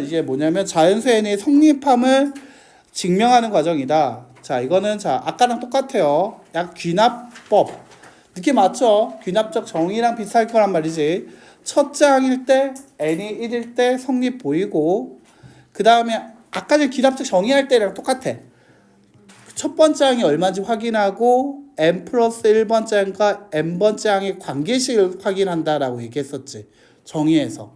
이게 뭐냐면 자연수 n의 성립함을 증명하는 과정이다. 자, 이거는 자 아까랑 똑같아요. 약 귀납법. 느낌 맞죠? 귀납적 정의랑 비슷할 거란 말이지. 첫 장일 때 n이 1일 때 성립 보이고, 그 다음에 아까 전 귀납적 정의할 때랑 똑같아. 첫 번째 항이 얼마인지 확인하고 n 플러스 1번째 항과 n번째 항의 관계식을 확인한다라고 얘기했었지. 정의에서.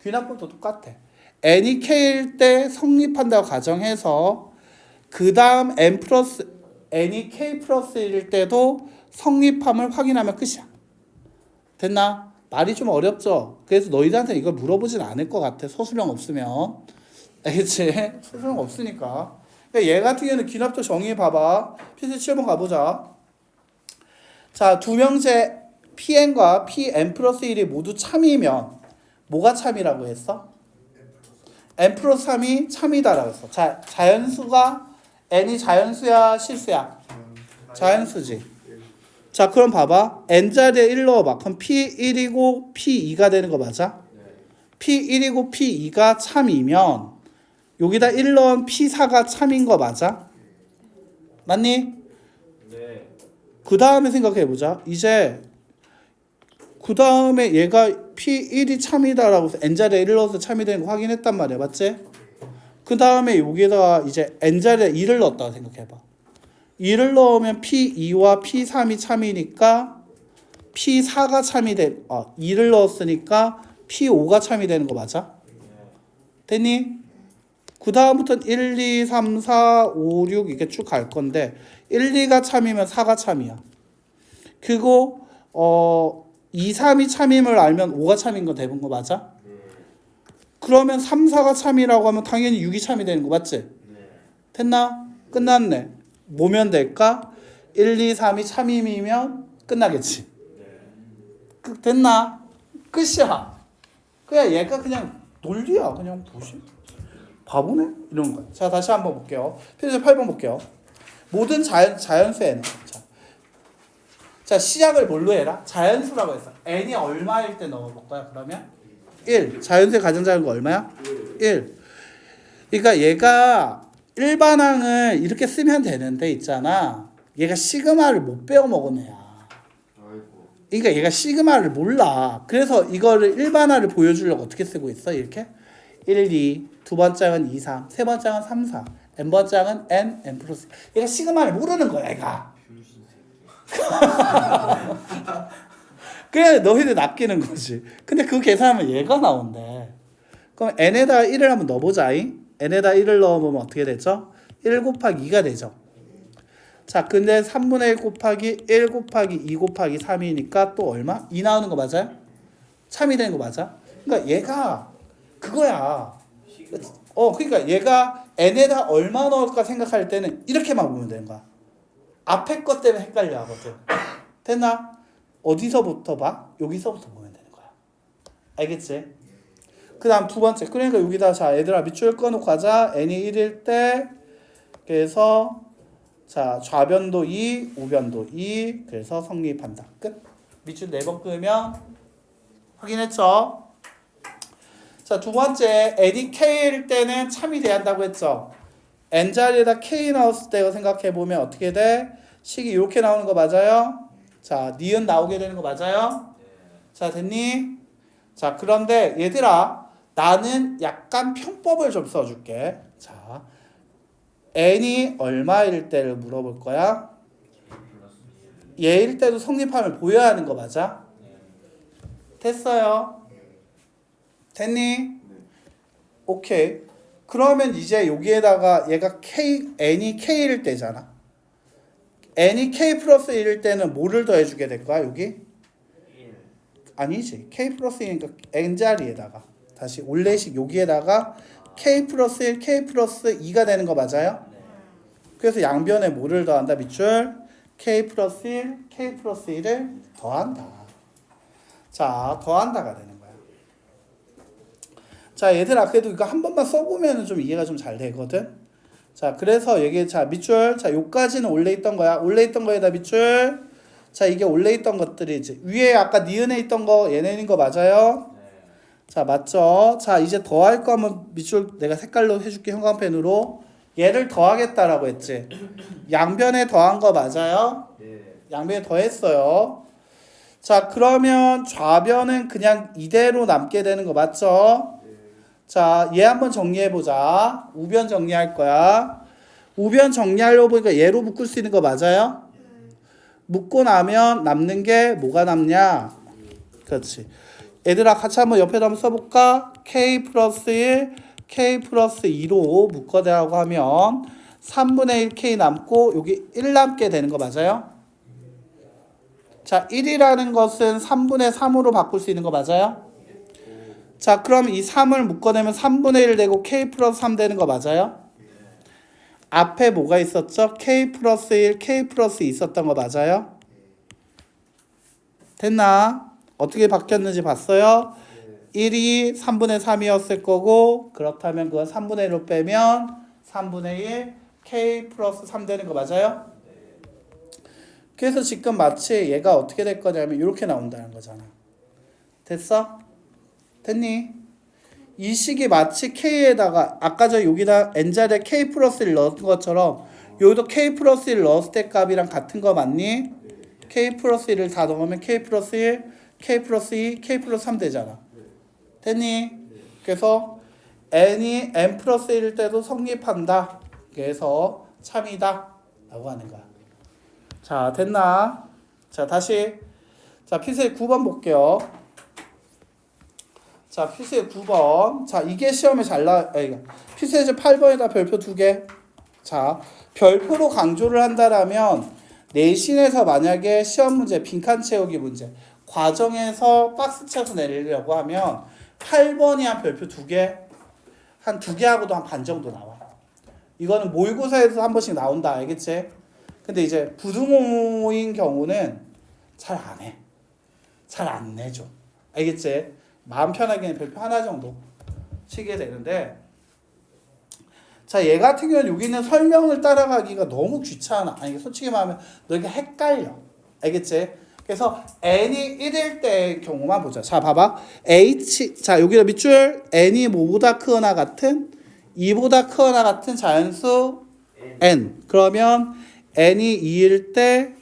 귀납법도 똑같아. n이 k일 때 성립한다고 가정해서 그 다음 n이 k 플러스 1일 때도 성립함을 확인하면 끝이야. 됐나? 말이 좀 어렵죠? 그래서 너희들한테 이걸 물어보진 않을 것 같아. 서술형 없으면. 알겠지? 서술형 없으니까. 그러니까 얘 같은 경우는 귀납적 정의 봐봐. 필수 7번 가보자. 자, 두 명제 pn과 pn 플러스 1이 모두 참이면 뭐가 참이라고 했어? n 플러스 3이 참이다라고 했어. 자, 자연수가 n이 자연수야 실수야? 자연수지. 자, 그럼 봐봐. n자리에 1 넣어봐. 그럼 p1이고 p2가 되는 거 맞아? p1이고 p2가 참이면 여기다 1 넣은 p4가 참인 거 맞아? 맞니? 네. 그 다음에 생각해보자. 이제 그 다음에 얘가 p1이 참이다라고 해서 n자리에 1 넣어서 참이 되는 거 확인했단 말이야. 맞지? 그 다음에 여기다가 이제 n자리에 2를 넣었다고 생각해봐. 2를 넣으면 p2와 p3이 참이니까 p4가 참이 돼. 2를 넣었으니까 p5가 참이 되는 거 맞아? 됐니? 그 다음부터는 1, 2, 3, 4, 5, 6 이렇게 쭉 갈 건데 1, 2가 참이면 4가 참이야. 그리고 2, 3이 참임을 알면 5가 참인 거 되는 거 맞아? 그러면 3, 4가 참이라고 하면 당연히 6이 참이 되는 거 맞지? 됐나? 끝났네. 뭐면 될까? 1, 2, 3이 참임이면 끝나겠지. 됐나? 끝이야. 그냥 얘가 그냥 논리야. 그냥 보시. 바보네? 이런 거야. 자, 다시 한번 볼게요. 페이지 8번 볼게요. 모든 자연수에는 자, 시작을 뭘로 해라? 자연수라고 했어. n이 얼마일 때 넣어볼 거야? 그러면 1. 자연수의 가장 작은 거 얼마야? 1. 그러니까 얘가 일반항을 이렇게 쓰면 되는데 있잖아. 얘가 시그마를 못 배워 먹은 애야. 그러니까 얘가 시그마를 몰라. 그래서 이거를 일반화를 보여주려고 어떻게 쓰고 있어? 이렇게 1, 2, 두 번째는 2, 3, 세 번째는 3, 4, n번째는 n 플러스. 얘가 시그마를 모르는 거야, 얘가. 그래 너희들 낚이는 거지. 근데 그 계산하면 얘가 나온대. 그럼 n에다가 1을 한번 넣어보자잉. n에다 1을 넣어보면 어떻게 되죠? 1 곱하기 2가 되죠. 자, 근데 3분의 1 곱하기 1 곱하기 2 곱하기 3이니까 또 얼마? 2 나오는 거 맞아요? 참이 되는 거 맞아? 그러니까 얘가 그거야. 그러니까 얘가 n에다 얼마 넣을까 생각할 때는 이렇게만 보면 되는 거야. 앞에 것 때문에 헷갈려 하거든. 됐나? 어디서부터 봐? 여기서부터 보면 되는 거야. 알겠지? 그 다음 두 번째. 그러니까 여기다 자 얘들아 밑줄 꺼놓고 하자. n이 1일 때 그래서 자 좌변도 2, 우변도 2 그래서 성립한다. 끝. 밑줄 4번 끄면 확인했죠? 자, 두 번째 n이 k일 때는 참이 돼야 한다고 했죠? n자리에다 k 넣었을 때 생각해보면 어떻게 돼? 식이 이렇게 나오는 거 맞아요? 자, 니은 나오게 되는 거 맞아요? 자, 됐니? 자, 그런데 얘들아 나는 약간 편법을 좀 써줄게. 자, n이 얼마일 때를 물어볼 거야? 얘일 때도 성립함을 보여야 하는 거 맞아? 됐어요? 됐니? 오케이. 그러면 이제 여기에다가 얘가 n이 k일 때잖아. n이 k 플러스 1일 때는 뭐를 더해주게 될 거야 여기? 아니지. k 플러스 1이니까 n자리에다가 다시 올레식 여기에다가 k 플러스 1, k 플러스 2가 되는 거 맞아요? 그래서 양변에 뭐를 더한다? 밑줄 k 플러스 1, k 플러스 1을 더한다. 자, 더한다가 되는 거야. 자, 얘들아 그래도 이거 한 번만 써보면 좀 이해가 좀 잘 되거든. 자, 그래서 여기 자 밑줄 자 요까지는 원래 있던 거야. 원래 있던 거에다 밑줄. 자, 이게 원래 있던 것들이지. 위에 아까 니은에 있던 거 얘네인 거 맞아요? 자, 맞죠? 자, 이제 더할 거 한번 밑줄 내가 색깔로 해줄게. 형광펜으로. 얘를 더하겠다라고 했지. 양변에 더한 거 맞아요? 양변에 더했어요. 자, 그러면 좌변은 그냥 이대로 남게 되는 거 맞죠? 자, 얘 한번 정리해 보자. 우변 정리할 거야. 우변 정리하려고 보니까 얘로 묶을 수 있는 거 맞아요? 묶고 나면 남는 게 뭐가 남냐? 그렇지. 얘들아 같이 한번 옆에다 한번 써볼까? K 플러스 1, K 플러스 2로 묶어대라고 하면 3분의 1 K 남고 여기 1 남게 되는 거 맞아요? 자, 1이라는 것은 3분의 3으로 바꿀 수 있는 거 맞아요? 자, 그럼 이 3을 묶어내면 3분의 1 되고 K 플러스 3 되는 거 맞아요? 앞에 뭐가 있었죠? K 플러스 1, K 플러스 2 있었던 거 맞아요? 됐나? 어떻게 바뀌었는지 봤어요? 1이 3분의 3이었을 거고 그렇다면 그건 3분의 1로 빼면 3분의 1 K 플러스 3 되는 거 맞아요? 그래서 지금 마치 얘가 어떻게 될 거냐면 이렇게 나온다는 거잖아. 됐어? 됐니? 이 식이 마치 K에다가 아까 저 여기다 N자리에 K 플러스 1 넣은 것처럼 여기도 K 플러스 1 넣었을 때 값이랑 같은 거 맞니? K 플러스 1을 다 넣으면 K 플러스 1, K 플러스 2, K 플러스 3 되잖아. 됐니? 그래서 N이 N 플러스 1일 때도 성립한다. 그래서 참이다 라고 하는 거야. 자, 됐나? 자, 다시 자, 필수의 9번 볼게요. 자, 필수의 9번. 자, 이게 시험에 필수의 8번에다 별표 2개. 자, 별표로 강조를 한다라면 내신에서 만약에 시험 문제, 빈칸 채우기 문제, 과정에서 박스 채워서 내리려고 하면 8번이 한 별표 2개, 한 2개하고도 한 반 정도 나와. 이거는 모의고사에서 한 번씩 나온다. 알겠지? 근데 이제 부등호인 경우는 잘 안 해. 잘 안 내줘. 알겠지? 마음 편하게 별표 하나 정도 치게 되는데, 자, 얘 같은 경우는 여기는 설명을 따라가기가 너무 귀찮아. 아니, 솔직히 말하면 너희가 헷갈려. 알겠지? 그래서 n이 1일 때의 경우만 보자. 자, 봐봐. 자, 여기다 밑줄 n이 뭐보다 크거나 같은 2보다 크거나 같은 자연수 n. 그러면 n이 2일 때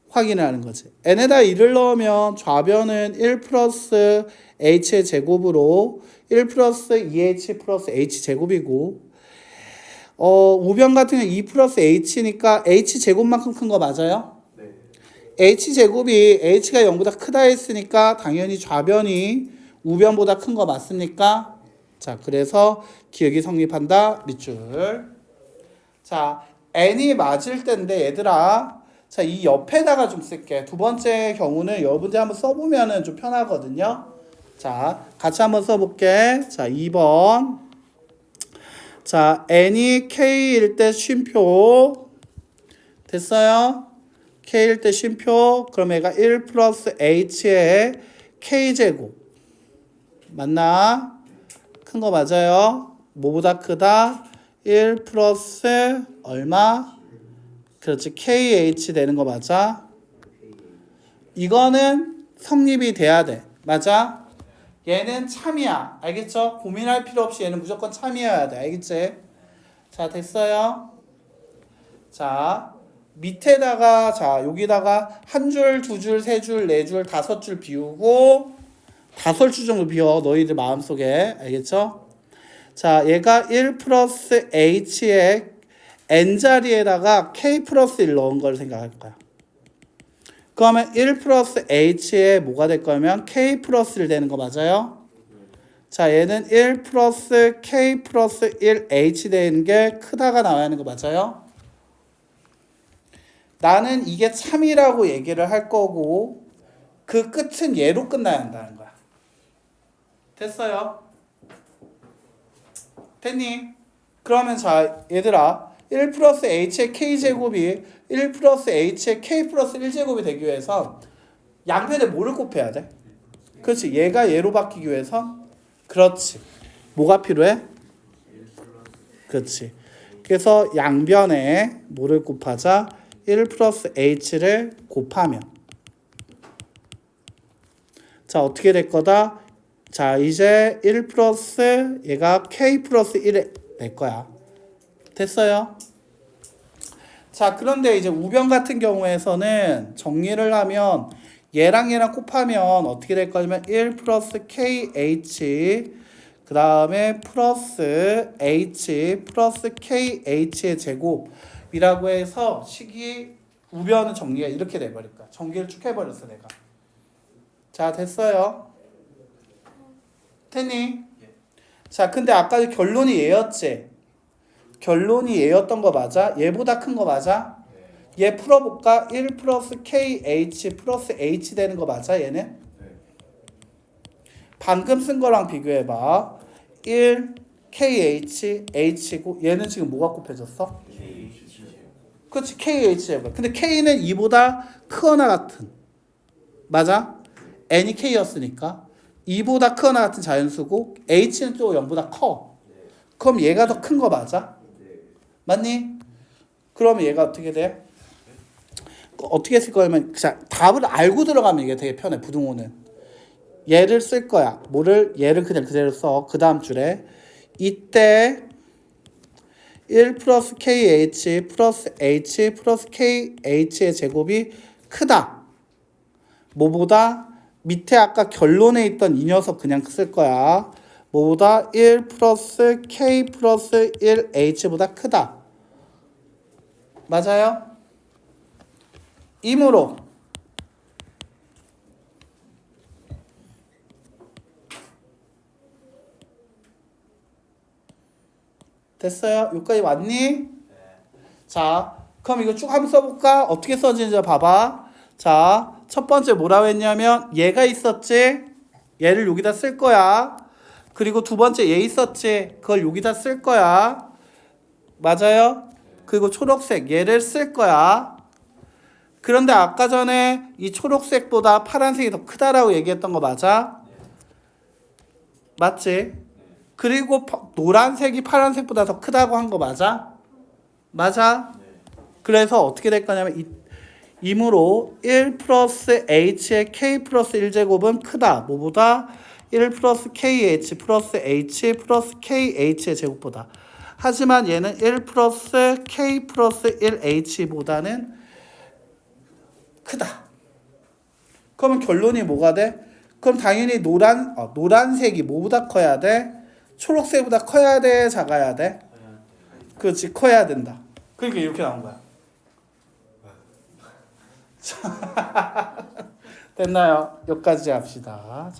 확인을 하는 거지. n에다 2를 넣으면 좌변은 1 플러스 h의 제곱으로 1 플러스 2h 플러스 h 제곱이고 우변 같은 경우는 2 플러스 h니까 h 제곱만큼 큰 거 맞아요? 네. h 제곱이 h가 0보다 크다 했으니까 당연히 좌변이 우변보다 큰 거 맞습니까? 자, 그래서 기억이 성립한다. 밑줄. 자, n이 맞을 때인데 얘들아, 자, 이 옆에다가 좀 쓸게. 두 번째 경우는 여러분들 한번 써보면은 좀 편하거든요. 자, 같이 한번 써볼게. 자, 2번. 자, n이 k일 때 쉼표. 됐어요? k일 때 쉼표. 그럼 얘가 1 플러스 h의 k제곱. 맞나? 큰 거 맞아요? 뭐보다 크다? 1 플러스 얼마? 그렇지. KH 되는 거 맞아? 이거는 성립이 돼야 돼. 맞아? 얘는 참이야. 알겠죠? 고민할 필요 없이 얘는 무조건 참이어야 돼. 알겠지? 자, 됐어요? 자, 밑에다가 자, 여기다가 한 줄, 두 줄, 세 줄, 네 줄, 다섯 줄 비우고 5줄 정도 비워. 너희들 마음속에. 알겠죠? 자, 얘가 1 플러스 H의 n자리에다가 k 플러스 1 넣은 걸 생각할 거야. 그러면 1 플러스 h에 뭐가 될 거면 k 플러스 1 되는 거 맞아요? 자, 얘는 1 플러스 k 플러스 1 h 되는 게 크다가 나와야 하는 거 맞아요? 나는 이게 참이라고 얘기를 할 거고 그 끝은 얘로 끝나야 한다는 거야. 됐어요? 됐니? 그러면 자, 얘들아, 1 플러스 h의 k제곱이 1 플러스 h의 k 플러스 1제곱이 되기 위해서 양변에 뭐를 곱해야 돼? 그렇지. 얘가 얘로 바뀌기 위해서 그렇지. 뭐가 필요해? 그렇지. 그래서 양변에 뭐를 곱하자? 1 플러스 h를 곱하면 자, 어떻게 될 거다? 자, 이제 1 플러스 얘가 k 플러스 1이 될 거야. 됐어요? 자, 그런데 이제 우변 같은 경우에서는 정리를 하면 얘랑 얘랑 곱하면 어떻게 될 거냐면 1 플러스 kh 그 다음에 플러스 h 플러스 kh의 제곱이라고 해서 식이 우변은 정리가 이렇게 돼버릴 거야. 정리를 쭉 해버렸어 내가. 자, 됐어요. 됐니? 자, 근데 아까 결론이 얘였지? 결론이 얘였던 거 맞아? 얘보다 큰 거 맞아? 얘 풀어볼까? 1 플러스 kh 플러스 h 되는 거 맞아 얘는? 방금 쓴 거랑 비교해봐. 1 kh h고 얘는 지금 뭐가 곱해졌어? 그렇지, kh 제곱. 근데 k는 2보다 크거나 같은, 맞아? n이 k였으니까 2보다 크거나 같은 자연수고 h는 또 0보다 커. 그럼 얘가 더 큰 거 맞아? 맞니? 그러면 얘가 어떻게 돼? 어떻게 쓸 거냐면 자, 답을 알고 들어가면 이게 되게 편해. 부등호는 얘를 쓸 거야. 뭐를? 얘를 그냥 그대로 써. 그 다음 줄에 이때 1 플러스 kh 플러스 h 플러스 kh의 제곱이 크다. 뭐보다? 밑에 아까 결론에 있던 이 녀석 그냥 쓸 거야. 뭐보다? 1 플러스 k 플러스 1h보다 크다. 맞아요? 이므로 됐어요? 여기까지 왔니? 자, 그럼 이거 쭉 한번 써볼까? 어떻게 써지는지 봐봐. 자, 첫 번째 뭐라고 했냐면 얘가 있었지? 얘를 여기다 쓸 거야. 그리고 두 번째 얘 있었지? 그걸 여기다 쓸 거야. 맞아요? 그리고 초록색 얘를 쓸 거야. 그런데 아까 전에 이 초록색보다 파란색이 더 크다라고 얘기했던 거 맞아? 맞지? 그리고 노란색이 파란색보다 더 크다고 한 거 맞아? 맞아? 그래서 어떻게 될 거냐면 이므로 1 플러스 h의 k 플러스 1제곱은 크다. 뭐보다? 1 플러스 kh 플러스 h 플러스 kh의 제곱보다. 하지만 얘는 1 플러스 k 플러스 1h보다는 크다. 그러면 결론이 뭐가 돼? 그럼 당연히 노란색이 뭐보다 커야 돼? 초록색보다 커야 돼? 작아야 돼? 그렇지, 커야 된다. 그러니까 이렇게 나온 거야. 됐나요? 여기까지 합시다.